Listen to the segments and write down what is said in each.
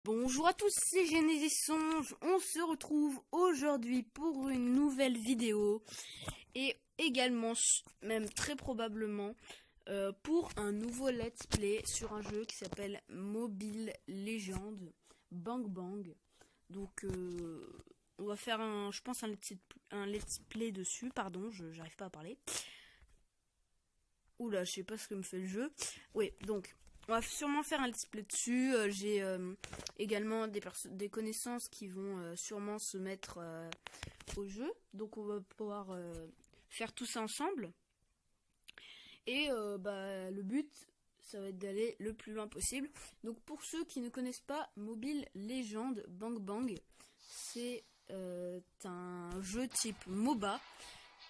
Bonjour à tous, c'est Genesis Songe. On se retrouve aujourd'hui pour une nouvelle vidéo et également, même très probablement, pour un nouveau let's play sur un jeu qui s'appelle Mobile Legends Bang Bang. Donc, on va faire je pense un let's play dessus. Pardon, j'arrive pas à parler. Oula, je sais pas ce que me fait le jeu. Oui, donc. On va sûrement faire un let's play dessus. J'ai également des connaissances qui vont sûrement se mettre au jeu. Donc on va pouvoir faire tout ça ensemble. Et le but, ça va être d'aller le plus loin possible. Donc pour ceux qui ne connaissent pas Mobile Legends Bang Bang, c'est un jeu type MOBA.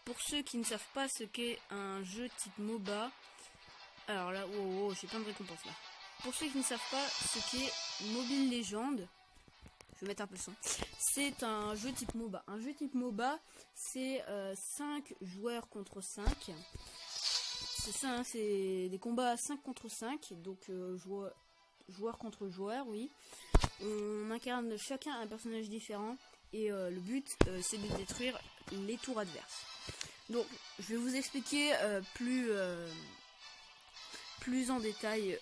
Pour ceux qui ne savent pas ce qu'est un jeu type MOBA, alors là, j'ai plein de récompenses là. Pour ceux qui ne savent pas ce qu'est Mobile Legends, je vais mettre un peu le son. C'est un jeu type MOBA. Un jeu type MOBA, c'est 5 joueurs contre 5. C'est ça, hein, c'est des combats 5 contre 5. Donc joueur contre joueur, oui. On incarne chacun un personnage différent. Et le but, c'est de détruire les tours adverses. Donc, je vais vous expliquer plus en détail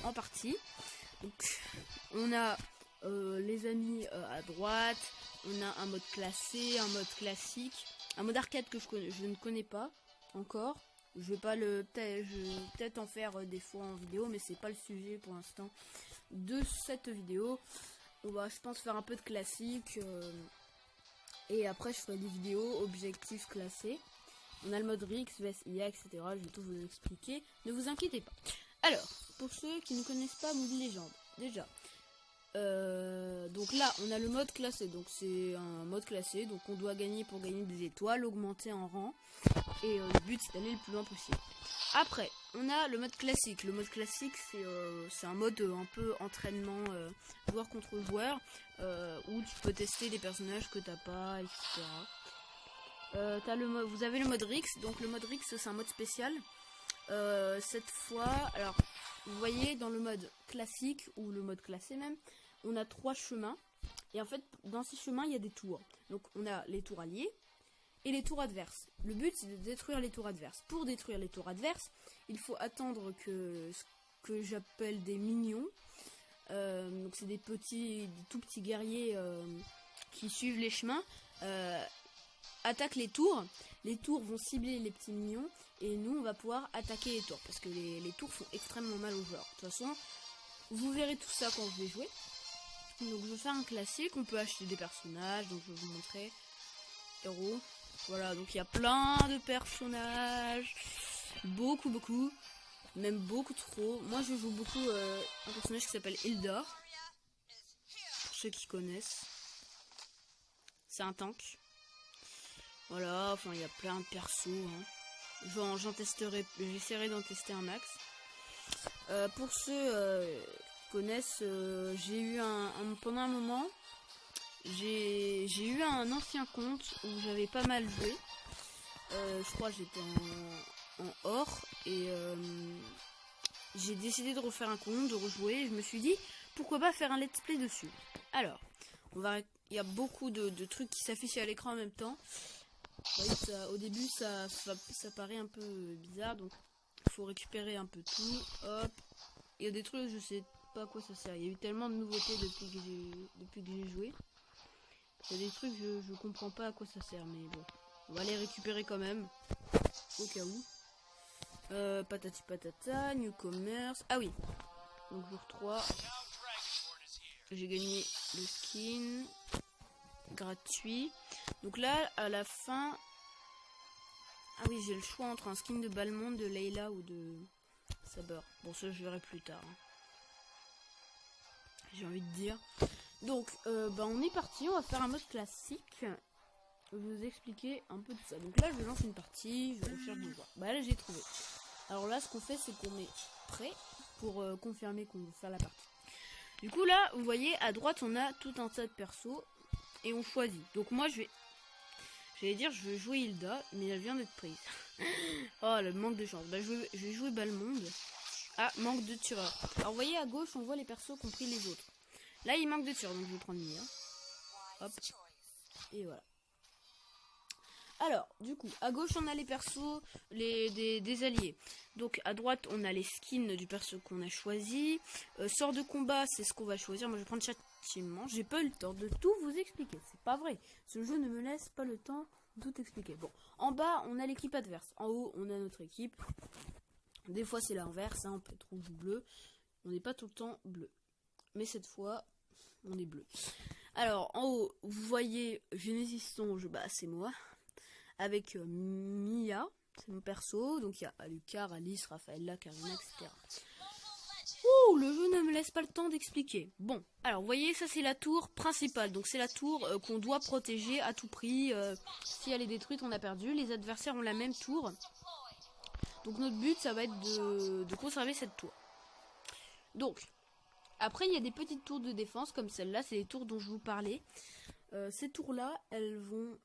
en partie. Donc, on a les amis à droite, on a un mode classé, un mode classique, un mode arcade que je ne connais pas encore. Je vais pas peut-être en faire des fois en vidéo, mais c'est pas le sujet pour l'instant de cette vidéo. On va, je pense, faire un peu de classique et après je ferai des vidéos objectifs classés. On a le mode RIX, VS, IA, etc. Je vais tout vous expliquer. Ne vous inquiétez pas. Alors, pour ceux qui ne connaissent pas Mobile Legends, déjà. Donc là, on a le mode classé. Donc c'est un mode classé. Donc on doit gagner pour gagner des étoiles, augmenter en rang. Et le but, c'est d'aller le plus loin possible. Après, on a le mode classique. Le mode classique, c'est un mode un peu entraînement joueur contre joueur. Où tu peux tester des personnages que t'as pas, etc. Vous avez le mode RIX. Donc le mode RIX, c'est un mode spécial. Cette fois, alors vous voyez dans le mode classique ou le mode classé même, on a 3 chemins. Et en fait, dans ces chemins, il y a des tours. Donc on a les tours alliés et les tours adverses. Le but, c'est de détruire les tours adverses. Pour détruire les tours adverses, il faut attendre que ce que j'appelle des minions. Donc c'est des tout petits guerriers qui suivent les chemins. Attaque les tours vont cibler les petits minions et nous on va pouvoir attaquer les tours parce que les tours font extrêmement mal aux joueurs. De toute façon, vous verrez tout ça quand je vais jouer. Donc je vais faire un classique, on peut acheter des personnages, donc je vais vous montrer. Héros, voilà, donc il y a plein de personnages, beaucoup, même beaucoup trop. Moi je joue beaucoup un personnage qui s'appelle Hilda, pour ceux qui connaissent. C'est un tank. Voilà, enfin il y a plein de persos. Hein. J'essaierai d'en tester un max. Pour ceux qui connaissent, j'ai eu pendant un moment, j'ai eu un ancien compte où j'avais pas mal joué. Je crois que j'étais en or et j'ai décidé de refaire un compte, de rejouer. Et je me suis dit pourquoi pas faire un let's play dessus. Alors, il y a beaucoup de trucs qui s'affichent à l'écran en même temps. Vous voyez, au début ça paraît un peu bizarre, donc il faut récupérer un peu tout. Hop, il y a des trucs, je sais pas à quoi ça sert. Il y a eu tellement de nouveautés depuis que j'ai joué. Il y a des trucs, je comprends pas à quoi ça sert, mais bon, on va les récupérer quand même au cas où. Patati patata, new commerce. Ah oui, donc jour 3, j'ai gagné le skin gratuit. Donc là, à la fin... Ah oui, j'ai le choix entre un skin de Balmond, de Layla ou de Saber. Bon, ça, je verrai plus tard. Hein. J'ai envie de dire. Donc, on est parti. On va faire un mode classique. Je vais vous expliquer un peu de ça. Donc là, je lance une partie. Je recherche des joueurs. Bah là, j'ai trouvé. Alors là, ce qu'on fait, c'est qu'on est prêt pour confirmer qu'on veut faire la partie. Du coup, là, vous voyez, à droite, on a tout un tas de persos. Et on choisit. Donc moi je vais jouer Hilda, mais elle vient d'être prise. Oh le manque de chance. Bah, je vais jouer Balmond. Ah, manque de tireur. Alors vous voyez à gauche, on voit les persos qui ont pris les autres. Là, il manque de tir, donc je vais prendre Mia. Hop. Et voilà. Alors, du coup, à gauche, on a les persos des alliés. Donc, à droite, on a les skins du perso qu'on a choisi. Sort de combat, c'est ce qu'on va choisir. Moi, je vais prendre châtiment. J'ai pas eu le temps de tout vous expliquer. C'est pas vrai. Ce jeu ne me laisse pas le temps de tout expliquer. Bon, en bas, on a l'équipe adverse. En haut, on a notre équipe. Des fois, c'est l'inverse. Hein. On peut être rouge ou bleu. On n'est pas tout le temps bleu. Mais cette fois, on est bleu. Alors, en haut, vous voyez Genesis Songe, bah, c'est moi. Avec Mia, c'est mon perso. Donc il y a Alucard, Alice, Raphaëlla, Karina, etc. Ouh, le jeu ne me laisse pas le temps d'expliquer. Bon, alors vous voyez, ça c'est la tour principale. Donc c'est la tour qu'on doit protéger à tout prix. Si elle est détruite, on a perdu. Les adversaires ont la même tour. Donc notre but, ça va être de conserver cette tour. Donc, après il y a des petites tours de défense comme celle-là. C'est les tours dont je vous parlais. Ces tours-là, elles vont...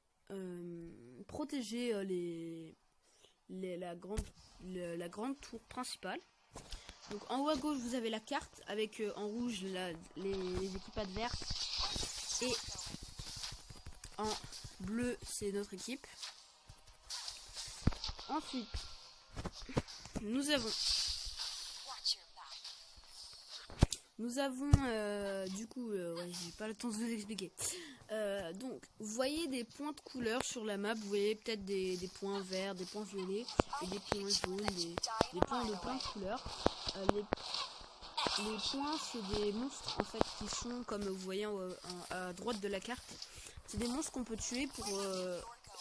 protéger la grande tour principale. Donc en haut à gauche vous avez la carte avec en rouge les équipes adverses et en bleu c'est notre équipe. Ensuite nous avons du coup ouais, j'ai pas le temps de vous expliquer. Donc vous voyez des points de couleur sur la map, vous voyez peut-être des points verts, des points violets et des points jaunes, des points de plein de couleurs. Les points c'est des monstres en fait qui sont comme vous voyez à droite de la carte. C'est des monstres qu'on peut tuer pour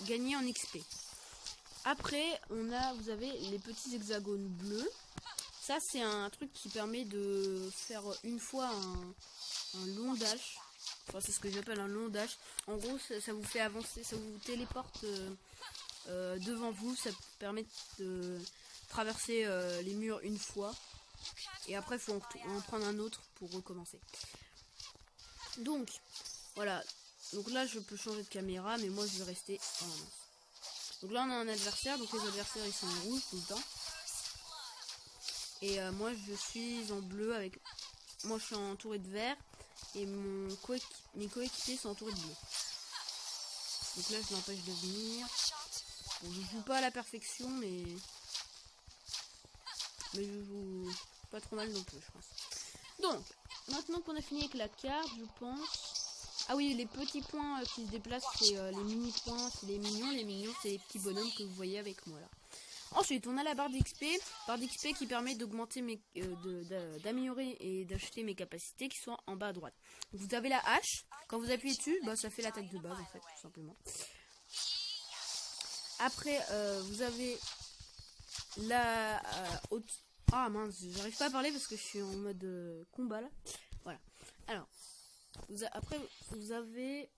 gagner en XP. Après vous avez les petits hexagones bleus. Ça c'est un truc qui permet de faire une fois un long dash. Enfin, c'est ce que j'appelle un long dash. En gros ça vous fait avancer, ça vous téléporte devant vous. Ça permet de traverser les murs une fois. Et après il faut en prendre un autre pour recommencer. Donc voilà. Donc là je peux changer de caméra, mais moi je vais rester en avance. Donc là on a un adversaire, donc les adversaires ils sont en rouge tout le temps. Et moi je suis en bleu avec... Moi je suis entouré de vert. Et mes coéquipiers sont entourés de bleu. Donc là je l'empêche de venir. Bon, je joue pas à la perfection mais je joue pas trop mal non plus je pense. Donc maintenant qu'on a fini avec la carte je pense... Ah oui, les petits points qui se déplacent c'est les mini points, c'est les mignons. Les mignons c'est les petits bonhommes que vous voyez avec moi là. Ensuite, on a la barre d'XP qui permet d'augmenter d'améliorer et d'acheter mes capacités qui sont en bas à droite. Vous avez la hache, quand vous appuyez dessus, bah, ça fait l'attaque de base en fait, tout simplement. Après, vous avez la ah mince, j'arrive pas à parler parce que je suis en mode combat là. Voilà. Alors, après, vous avez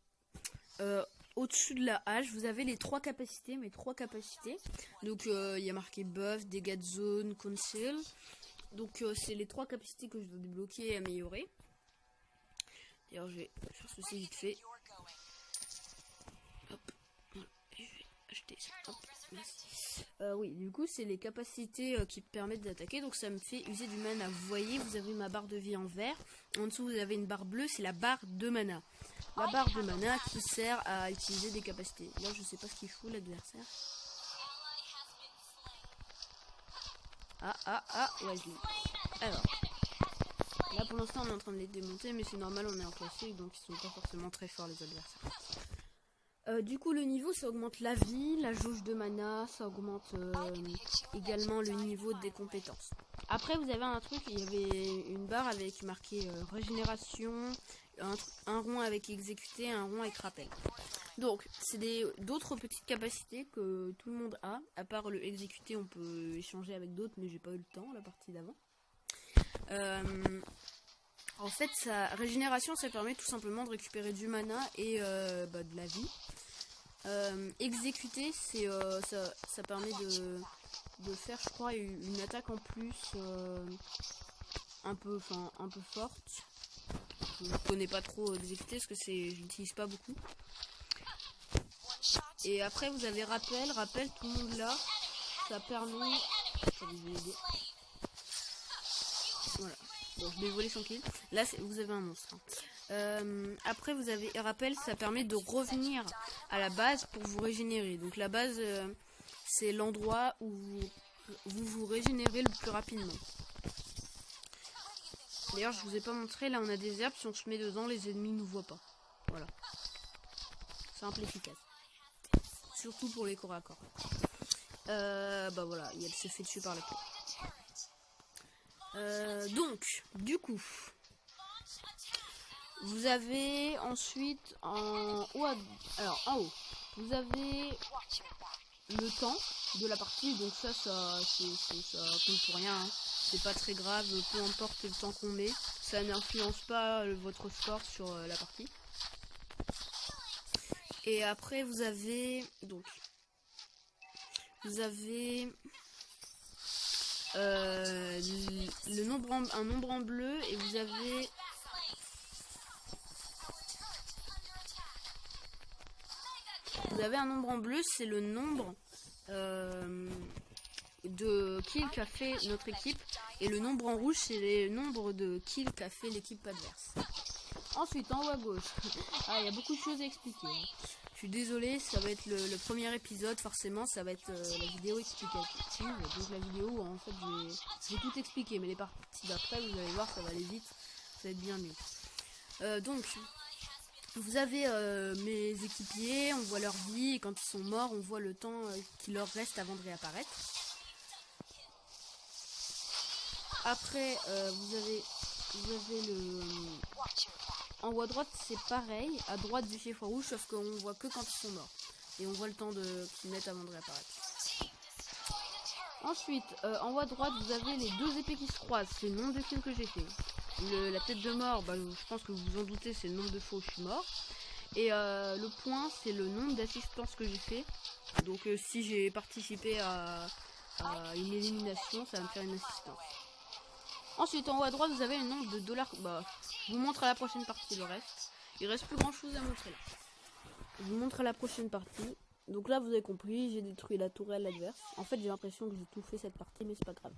au-dessus de la hache, vous avez mes trois capacités. Donc il y a marqué buff, dégâts de zone, conceal. Donc c'est les trois capacités que je dois débloquer et améliorer. D'ailleurs je vais faire ceci vite fait. Hop, voilà, je vais acheter ça. Hop, merci. Oui, du coup c'est les capacités qui permettent d'attaquer. Donc ça me fait user du mana. Vous voyez, vous avez ma barre de vie en vert. En dessous vous avez une barre bleue, c'est la barre de mana. La barre de mana qui sert à utiliser des capacités. Là, je sais pas ce qu'il fout l'adversaire. Ouais, je l'ai. Alors, là pour l'instant, on est en train de les démonter, mais c'est normal, on est en classique, donc ils sont pas forcément très forts les adversaires. Du coup, le niveau, ça augmente la vie, la jauge de mana, ça augmente également le niveau des compétences. Après, vous avez un truc, il y avait une barre avec marqué régénération, un rond avec exécuter, un rond avec rappel. Donc, c'est d'autres petites capacités que tout le monde a. À part le exécuter, on peut échanger avec d'autres, mais j'ai pas eu le temps la partie d'avant. En fait, sa régénération, ça permet tout simplement de récupérer du mana et de la vie. Exécuter, ça permet de faire, je crois, une attaque en plus un peu forte. Je ne connais pas trop exécuter parce que je n'utilise pas beaucoup. Et après vous avez rappel tout le monde là. Ça permet... Voilà. Bon, je vais voler son kill. Là vous avez un monstre. Hein. Après, vous avez rappel, ça permet de revenir à la base pour vous régénérer. Donc la base, c'est l'endroit où vous régénérez le plus rapidement. D'ailleurs, je vous ai pas montré, là on a des herbes, si on se met dedans, les ennemis nous voient pas. Voilà. Simple, efficace. Surtout pour les corps à corps. Bah voilà, elle s'est fait dessus par la queue. Donc, du coup, vous avez ensuite en haut, en haut, vous avez le temps de la partie, donc ça compte pour rien, hein. C'est pas très grave, peu importe le temps qu'on met, ça n'influence pas votre score sur la partie. Et après vous avez un nombre en bleu et vous avez un nombre en bleu, c'est le nombre de kills qu'a fait notre équipe, et le nombre en rouge c'est le nombre de kills qu'a fait l'équipe adverse. Ensuite en haut à gauche, il y a beaucoup de choses à expliquer, hein. Je suis désolée, ça va être le premier épisode, forcément ça va être la vidéo explicative, donc la vidéo où en fait je vais tout expliquer, mais les parties d'après vous allez voir, ça va aller vite, ça va être bien mieux. Donc vous avez mes équipiers, on voit leur vie, et quand ils sont morts, on voit le temps qui leur reste avant de réapparaître. Après, vous avez le... En haut à droite, c'est pareil, à droite du chiffre rouge, sauf qu'on voit que quand ils sont morts. Et on voit le temps qu'ils mettent avant de réapparaître. Ensuite, en haut à droite, vous avez les deux épées qui se croisent, c'est le nombre de kills que j'ai fait. La tête de mort, je pense que vous vous en doutez, c'est le nombre de fois où je suis mort. Et le point, c'est le nombre d'assistances que j'ai fait. Donc si j'ai participé à une élimination, ça va me faire une assistance. Ensuite, en haut à droite, vous avez le nombre de dollars. Je vous montre à la prochaine partie le reste. Il reste plus grand chose à montrer là. Je vous montre à la prochaine partie. Donc là, vous avez compris, j'ai détruit la tourelle adverse. En fait, j'ai l'impression que j'ai tout fait cette partie, mais c'est pas grave.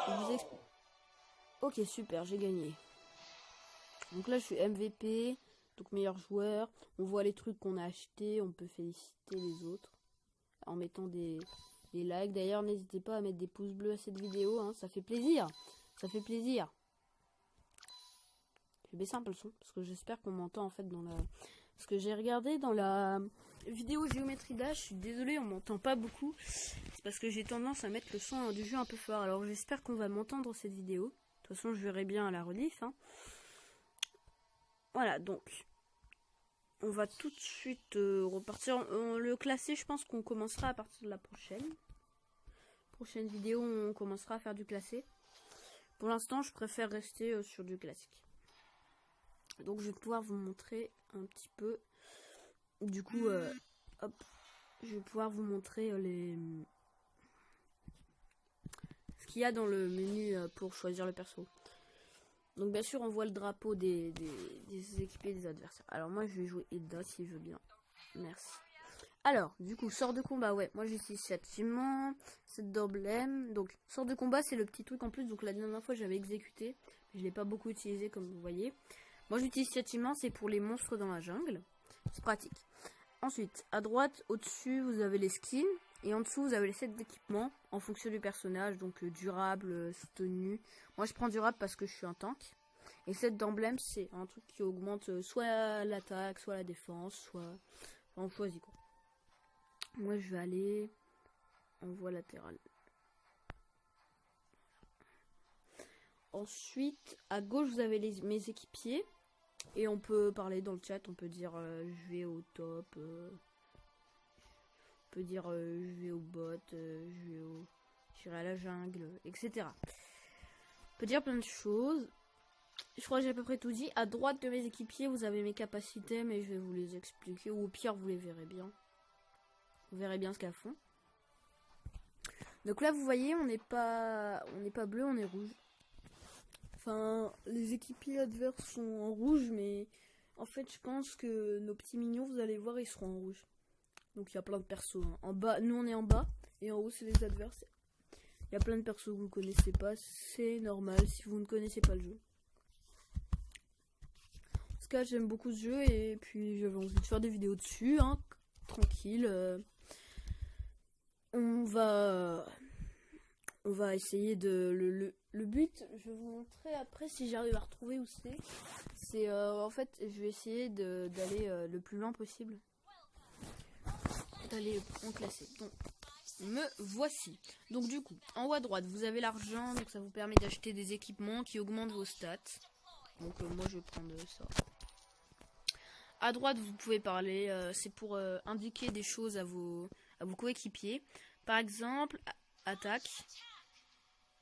Je vous explique. Ok, super, j'ai gagné. Donc là, je suis MVP, donc meilleur joueur. On voit les trucs qu'on a achetés, on peut féliciter les autres en mettant des likes. D'ailleurs, n'hésitez pas à mettre des pouces bleus à cette vidéo, hein, ça fait plaisir. Ça fait plaisir. Je vais baisser un peu le son, parce que j'espère qu'on m'entend en fait dans la... Parce que j'ai regardé dans la vidéo géométrie Dash, je suis désolée, on m'entend pas beaucoup. C'est parce que j'ai tendance à mettre le son du jeu un peu fort. Alors j'espère qu'on va m'entendre cette vidéo. De toute façon, je verrai bien à la rediff, hein. Voilà, donc on va tout de suite repartir. Le classé, je pense qu'on commencera à partir de la prochaine vidéo, on commencera à faire du classé. Pour l'instant, je préfère rester sur du classique. Donc je vais pouvoir vous montrer un petit peu. Du coup, hop, je vais pouvoir vous montrer ce qu'il y a dans le menu pour choisir le perso. Donc bien sûr, on voit le drapeau des équipiers des adversaires. Alors moi, je vais jouer Hilda si je veux bien. Merci. Alors, du coup, sort de combat, ouais. Moi, j'utilise châtiment, cette d'emblème. Donc, sort de combat, c'est le petit truc en plus. Donc la dernière fois, j'avais exécuté. Je l'ai pas beaucoup utilisé, comme vous voyez. Moi, j'utilise châtiment, c'est pour les monstres dans la jungle. C'est pratique. Ensuite, à droite, au-dessus, vous avez les skins. Et en dessous, vous avez les sets d'équipement en fonction du personnage. Donc, durable, soutenu. Moi, je prends durable parce que je suis un tank. Et set d'emblème, c'est un truc qui augmente soit l'attaque, soit la défense, soit... Enfin, on choisit quoi. Moi, je vais aller en voie latérale. Ensuite, à gauche, vous avez mes équipiers. Et on peut parler dans le chat, on peut dire je vais au top, on peut dire je vais au bot, j'irai à la jungle, etc. On peut dire plein de choses. Je crois que j'ai à peu près tout dit. À droite de mes équipiers, vous avez mes capacités, mais je vais vous les expliquer. Ou au pire, vous les verrez bien. Vous verrez bien ce qu'elles font. Donc là, vous voyez, on n'est pas bleu, on est rouge. Enfin, les équipiers adverses sont en rouge, mais en fait, je pense que nos petits mignons, vous allez voir, ils seront en rouge. Donc, il y a plein de persos. Hein. En bas, nous, on est en bas, et en haut, c'est les adversaires. Il y a plein de persos que vous connaissez pas, c'est normal si vous ne connaissez pas le jeu. Parce que j'aime beaucoup ce jeu et puis j'avais envie de faire des vidéos dessus, hein, tranquille. On va essayer de... Le but, je vais vous montrer après si j'arrive à retrouver où c'est. C'est en fait, je vais essayer d'aller le plus loin possible. D'aller en classé. Donc, me voici. Donc du coup, en haut à droite, vous avez l'argent, donc ça vous permet d'acheter des équipements qui augmentent vos stats. Donc moi je vais prendre ça. À droite, vous pouvez parler, c'est pour indiquer des choses à vos coéquipiers. Par exemple, attaque.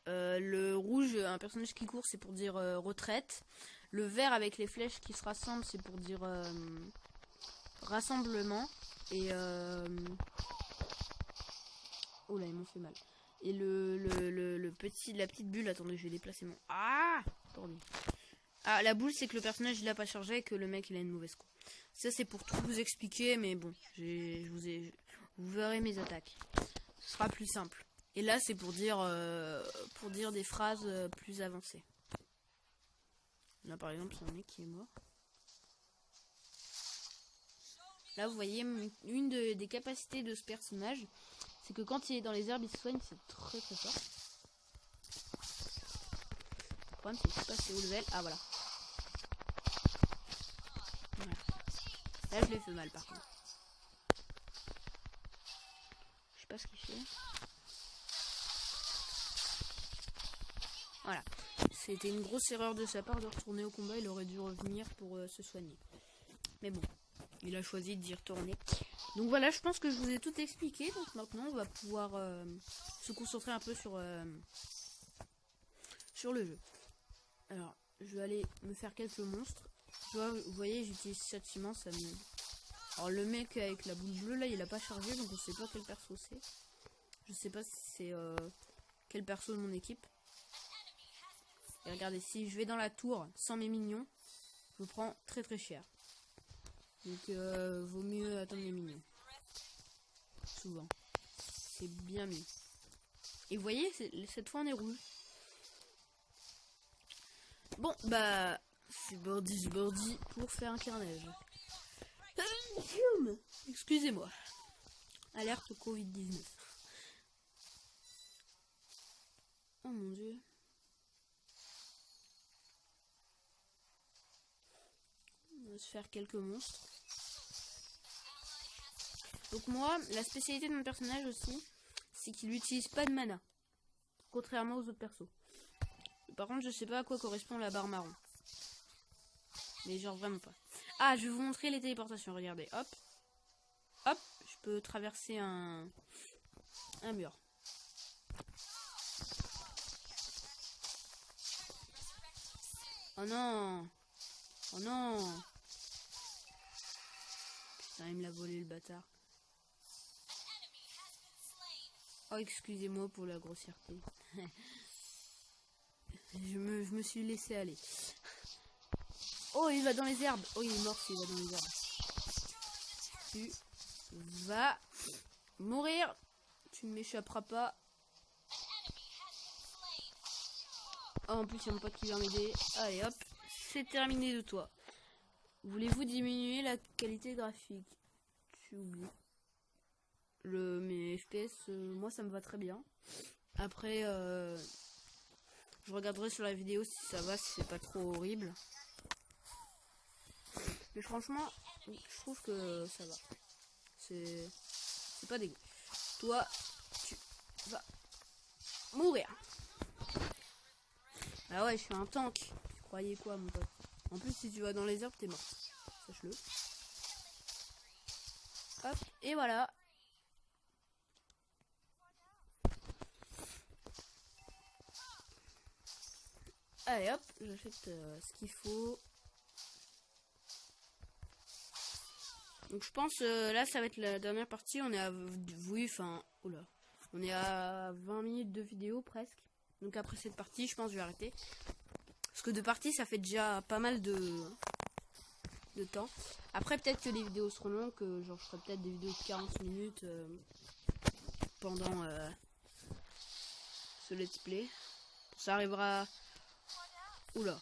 Le rouge, un personnage qui court, c'est pour dire retraite. Le vert avec les flèches qui se rassemblent, c'est pour dire rassemblement. Et oh là, ils m'ont fait mal. Et la petite bulle, attendez, je vais déplacer mon... Ah, pardon. Ah, la boule, c'est que le personnage il a pas chargé et que le mec il a une mauvaise coupe. Ça c'est pour tout vous expliquer, mais bon, vous verrez mes attaques. Ce sera plus simple. Et là c'est pour dire des phrases plus avancées. Là par exemple c'est un mec qui est mort. Là vous voyez une des capacités de ce personnage, c'est que quand il est dans les herbes il se soigne, c'est très très fort. Le problème c'est que je sais pas c'est où le level. Ah voilà. Là je l'ai fait mal par contre. Je sais pas ce qu'il fait. Voilà. C'était une grosse erreur de sa part de retourner au combat. Il aurait dû revenir pour se soigner. Mais bon, il a choisi d'y retourner. Donc voilà, je pense que je vous ai tout expliqué. Donc maintenant on va pouvoir se concentrer un peu sur le jeu. Alors, je vais aller me faire quelques monstres. Vous voyez, j'utilise 7 ciments, ça me... Alors le mec avec la boule bleue là, il a pas chargé, donc on sait pas quel perso c'est. Je sais pas si c'est quel perso de mon équipe. Et regardez, si je vais dans la tour sans mes minions, je prends très très cher. Donc vaut mieux attendre les minions. Souvent. C'est bien mieux. Et vous voyez, cette fois on est rouge. Bon, bah, c'est Birdie pour faire un carnage. Excusez-moi. Alerte au Covid-19. Oh mon dieu. On va se faire quelques monstres. Donc moi, la spécialité de mon personnage aussi, c'est qu'il n'utilise pas de mana. Contrairement aux autres persos. Par contre, je sais pas à quoi correspond la barre marron. Mais genre vraiment pas. Ah, je vais vous montrer les téléportations. Regardez, hop. Hop, je peux traverser un mur. Oh non. Oh non. Putain, il me l'a volé le bâtard. Oh, excusez-moi pour la grossièreté. je me suis laissé aller. Oh, il va dans les herbes. Oh, il est mort s'il va dans les herbes. Tu vas mourir. Tu ne m'échapperas pas. Oh, en plus, il y a mon pote qui vient m'aider. Allez, hop. C'est terminé de toi. Voulez-vous diminuer la qualité graphique? Tu oublies. Mes FPS, moi, ça me va très bien. Après, je regarderai sur la vidéo si ça va, si c'est pas trop horrible. Mais franchement, je trouve que ça va. C'est pas dégueu. Toi, tu vas mourir. Ah ouais, je suis un tank. Tu croyais quoi, mon pote? En plus, si tu vas dans les herbes, t'es mort. Sache-le. Hop, et voilà. Allez hop, j'achète ce qu'il faut. Donc je pense là ça va être la dernière partie. On est à on est à 20 minutes de vidéo presque. Donc après cette partie, je pense que je vais arrêter. Parce que 2 parties, ça fait déjà pas mal de temps. Après peut-être que les vidéos seront longues, que genre je ferai peut-être des vidéos de 40 minutes pendant ce let's play. Ça arrivera. Oula.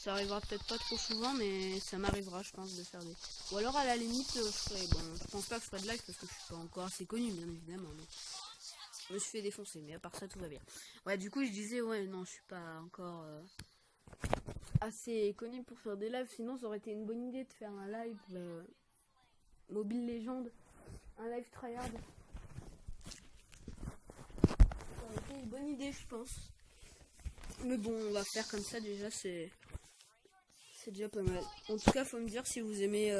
Ça arrivera peut-être pas trop souvent, mais ça m'arrivera, je pense, de faire des... Ou alors, à la limite, je ferai... Bon, je pense pas que je ferai de live parce que je suis pas encore assez connu, bien évidemment. Mais... Je me suis fait défoncer, mais à part ça, tout va bien. Ouais, du coup, je disais, ouais, non, je suis pas encore assez connu pour faire des lives. Sinon, ça aurait été une bonne idée de faire un live Mobile Legends. Un live tryhard. Ça aurait été une bonne idée, je pense. Mais bon, on va faire comme ça, déjà, c'est déjà pas mal. En tout cas, faut me dire si vous aimez,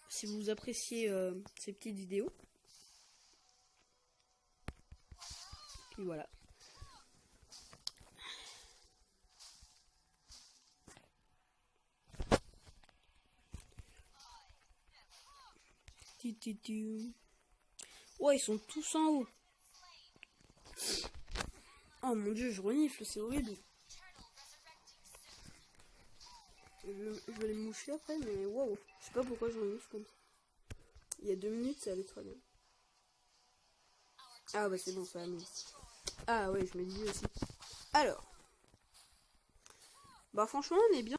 si vous appréciez ces petites vidéos. Et voilà. Ouais, ils sont tous en haut. Oh mon dieu, je renifle, c'est horrible. Je vais les moucher après, mais waouh. Je sais pas pourquoi je renifle comme ça. Il y a 2 minutes, ça allait très bien. Ah bah c'est bon, ça a mis. Ah ouais, je me dis aussi. Alors. Bah franchement, on est bien.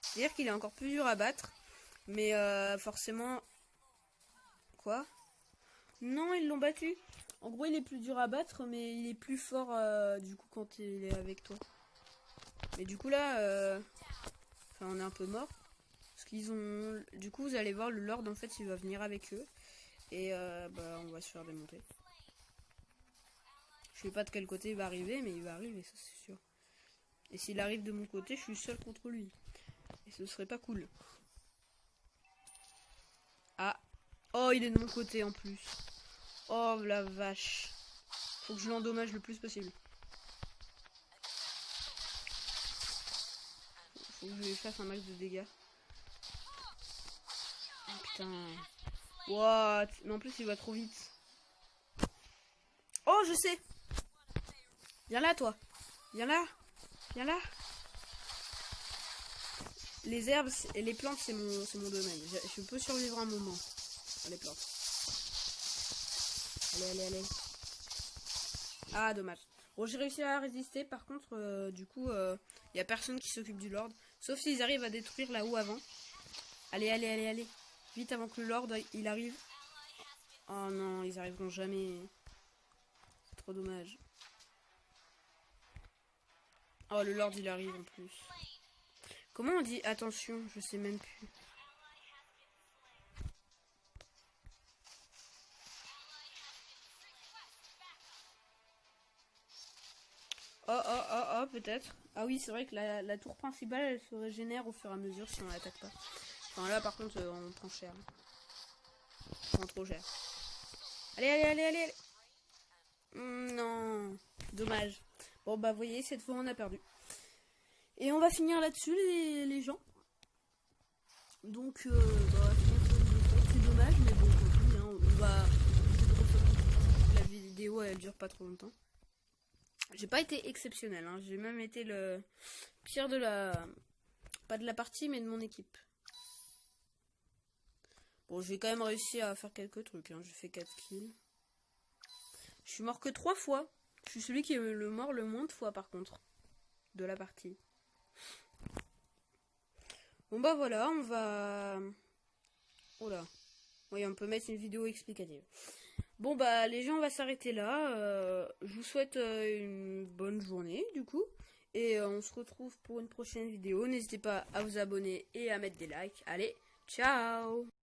C'est-à-dire qu'il est encore plus dur à battre. Mais forcément... Quoi? Non, ils l'ont battu. En gros, il est plus dur à battre, mais il est plus fort du coup quand il est avec toi. Mais du coup là, enfin, on est un peu mort. Parce qu'ils ont... Du coup, vous allez voir, le Lord, en fait, il va venir avec eux. Et bah, on va se faire démonter. Je sais pas de quel côté il va arriver, mais il va arriver, ça c'est sûr. Et s'il arrive de mon côté, je suis seul contre lui. Et ce serait pas cool. Ah. Oh, il est de mon côté en plus. Oh la vache. Faut que je l'endommage le plus possible. Faut que je lui fasse un max de dégâts. Oh, putain. What? Mais en plus il va trop vite. Oh, je sais. Viens là, toi. Viens là. Viens là. Les herbes et les plantes, c'est mon domaine. Je peux survivre un moment. Les plantes. Allez. Ah, dommage. Bon, j'ai réussi à résister. Par contre, du coup, y a personne qui s'occupe du Lord. Sauf s'ils arrivent à détruire là-haut avant. Allez. Vite avant que le Lord, il arrive. Oh non, ils arriveront jamais. Trop dommage. Oh, le Lord, il arrive en plus. Comment on dit attention? Je sais même plus. Oh, peut-être. Ah oui, c'est vrai que la tour principale, elle se régénère au fur et à mesure si on l'attaque pas. Enfin là, par contre, on prend cher. On prend trop cher. Allez. Non. Dommage. Bon, bah, vous voyez, cette fois, on a perdu. Et on va finir là-dessus, les gens. Donc, c'est dommage, mais bon, tant pis, hein, on va... La vidéo, elle dure pas trop longtemps. J'ai pas été exceptionnel, hein. J'ai même été le pire de la... Pas de la partie, mais de mon équipe. Bon, j'ai quand même réussi à faire quelques trucs, hein. J'ai fait 4 kills. Je suis mort que 3 fois. Je suis celui qui est mort le moins de fois, par contre. De la partie. Bon bah voilà, on va... Oh là. Oui, on peut mettre une vidéo explicative. Bon bah les gens, on va s'arrêter là. Je vous souhaite une bonne journée du coup. Et on se retrouve pour une prochaine vidéo. N'hésitez pas à vous abonner et à mettre des likes. Allez, ciao!